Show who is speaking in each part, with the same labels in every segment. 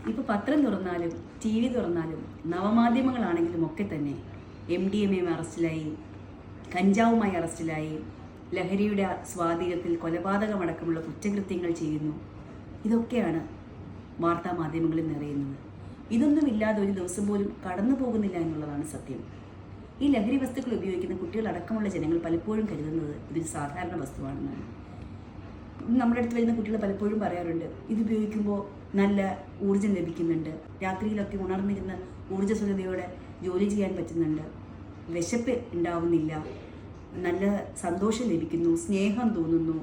Speaker 1: ഇപ്പോൾ പത്രം തുറന്നാലും T V തുറന്നാലും നവമാധ്യമങ്ങളാണെങ്കിലും ഒക്കെ തന്നെ MDMA അറസ്റ്റിലായി, കഞ്ചാവുമായി അറസ്റ്റിലായി, ലഹരിയുടെ സ്വാധീനത്തിൽ കൊലപാതകമടക്കമുള്ള കുറ്റകൃത്യങ്ങൾ ചെയ്യുന്നു. ഇതൊക്കെയാണ് വാർത്താ മാധ്യമങ്ങളിൽ നിറയുന്നത്. ഇതൊന്നുമില്ലാതെ ഒരു ദിവസം പോലും കടന്നു പോകുന്നില്ല എന്നുള്ളതാണ് സത്യം. ഈ ലഹരി വസ്തുക്കൾ ഉപയോഗിക്കുന്ന കുട്ടികളടക്കമുള്ള ജനങ്ങൾ പലപ്പോഴും കരുതുന്നത് ഇതൊരു സാധാരണ വസ്തുവാണെന്നാണ്. നമ്മുടെ അടുത്ത് വരുന്ന കുട്ടികൾ പലപ്പോഴും പറയാറുണ്ട്, ഇത് ഉപയോഗിക്കുമ്പോൾ നല്ല ഊർജ്ജം ലഭിക്കുന്നുണ്ട്, രാത്രിയിലൊക്കെ ഉണർന്നിരുന്ന് ഊർജ്ജസ്വലതയോടെ ജോലി ചെയ്യാൻ പറ്റുന്നുണ്ട്, വിശപ്പ് ഉണ്ടാവുന്നില്ല, നല്ല സന്തോഷം ലഭിക്കുന്നു, സ്നേഹം തോന്നുന്നു,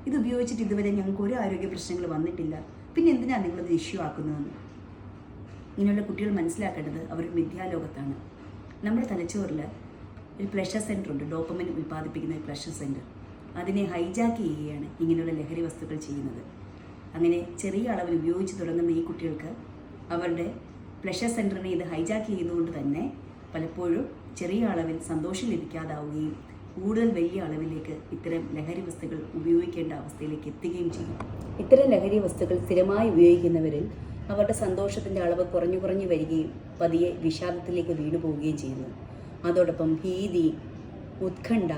Speaker 1: ഇത് ഉപയോഗിച്ചിട്ട് ഇതുവരെ ഞങ്ങൾക്ക് ഒരു ആരോഗ്യ പ്രശ്നങ്ങൾ വന്നിട്ടില്ല, പിന്നെ എന്തിനാണ് നിങ്ങളത് ഇഷ്യൂ ആക്കുന്നതെന്ന്. ഇങ്ങനെയുള്ള കുട്ടികൾ മനസ്സിലാക്കേണ്ടത് അവർ മിഥ്യാലോകത്താണ്. നമ്മുടെ തലച്ചോറിൽ ഒരു പ്ലഷർ സെൻറ്റർ ഉണ്ട്, ഡോപ്പമിൻ ഉൽപ്പാദിപ്പിക്കുന്ന ഒരു പ്ലഷർ സെൻറ്റർ. അതിനെ ഹൈജാക്ക് ചെയ്യുകയാണ് ഇങ്ങനെയുള്ള ലഹരി വസ്തുക്കൾ ചെയ്യുന്നത്. അങ്ങനെ ചെറിയ അളവിൽ ഉപയോഗിച്ച് തുടങ്ങുന്ന ഈ കുട്ടികൾക്ക് അവരുടെ പ്ലഷർ സെൻറ്ററിനെ ഇത് ഹൈജാക്ക് ചെയ്യുന്നതുകൊണ്ട് തന്നെ പലപ്പോഴും ചെറിയ അളവിൽ സന്തോഷം ലഭിക്കാതാവുകയും കൂടുതൽ വലിയ അളവിലേക്ക് ഇത്തരം ലഹരി വസ്തുക്കൾ ഉപയോഗിക്കേണ്ട അവസ്ഥയിലേക്ക് എത്തുകയും ചെയ്യും. ഇത്തരം ലഹരി വസ്തുക്കൾ സ്ഥിരമായി ഉപയോഗിക്കുന്നവരിൽ അവരുടെ സന്തോഷത്തിൻ്റെ അളവ് കുറഞ്ഞു വരികയും പതിയെ വിഷാദത്തിലേക്ക് വീണു പോവുകയും ചെയ്യുന്നു. അതോടൊപ്പം ഭീതി, ഉത്കണ്ഠ,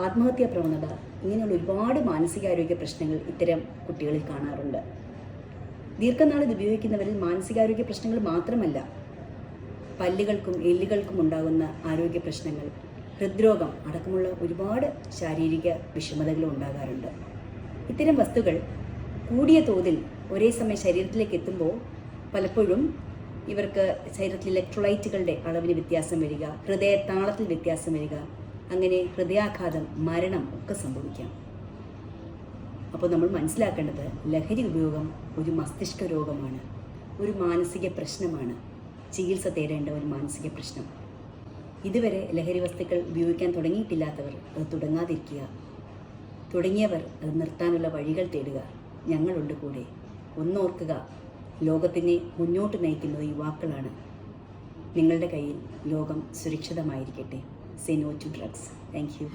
Speaker 1: ആത്മഹത്യാ പ്രവണത, ഇങ്ങനെയുള്ള ഒരുപാട് മാനസികാരോഗ്യ പ്രശ്നങ്ങൾ ഇത്തരം കുട്ടികളിൽ കാണാറുണ്ട്. ദീർഘനാൾ ഇത് ഉപയോഗിക്കുന്നവരിൽ മാനസികാരോഗ്യ പ്രശ്നങ്ങൾ മാത്രമല്ല, പല്ലുകൾക്കും എല്ലുകൾക്കും ഉണ്ടാകുന്ന ആരോഗ്യ പ്രശ്നങ്ങൾ, ഹൃദ്രോഗം അടക്കമുള്ള ഒരുപാട് ശാരീരിക വിഷമതകളും ഉണ്ടാകാറുണ്ട്. ഇത്തരം വസ്തുക്കൾ കൂടിയ തോതിൽ ഒരേ സമയം ശരീരത്തിലേക്ക് എത്തുമ്പോൾ പലപ്പോഴും ഇവർക്ക് ശരീരത്തിൽ ഇലക്ട്രോലൈറ്റുകളുടെ അളവിന് വ്യത്യാസം വരിക, ഹൃദയതാളത്തിൽ വ്യത്യാസം വരിക, അങ്ങനെ ഹൃദയാഘാതം, മരണം ഒക്കെ സംഭവിക്കാം. അപ്പോൾ നമ്മൾ മനസ്സിലാക്കേണ്ടത് ലഹരി ഉപയോഗം ഒരു മസ്തിഷ്ക രോഗമാണ്, ഒരു മാനസിക പ്രശ്നമാണ്, ചികിത്സ തേടേണ്ട ഒരു മാനസിക പ്രശ്നം. ഇതുവരെ ലഹരി വസ്തുക്കൾ ഉപയോഗിക്കാൻ തുടങ്ങിയിട്ടില്ലാത്തവർ അത് തുടങ്ങാതിരിക്കുക, തുടങ്ങിയവർ അത് നിർത്താനുള്ള വഴികൾ തേടുക. ഞങ്ങളുണ്ട് കൂടെ. ഒന്നോർക്കുക, ലോകത്തിനെ മുന്നോട്ട് നയിക്കുന്നത് യുവാക്കളാണ്. നിങ്ങളുടെ കയ്യിൽ ലോകം സുരക്ഷിതമായിരിക്കട്ടെ. Say no to drugs. Thank you.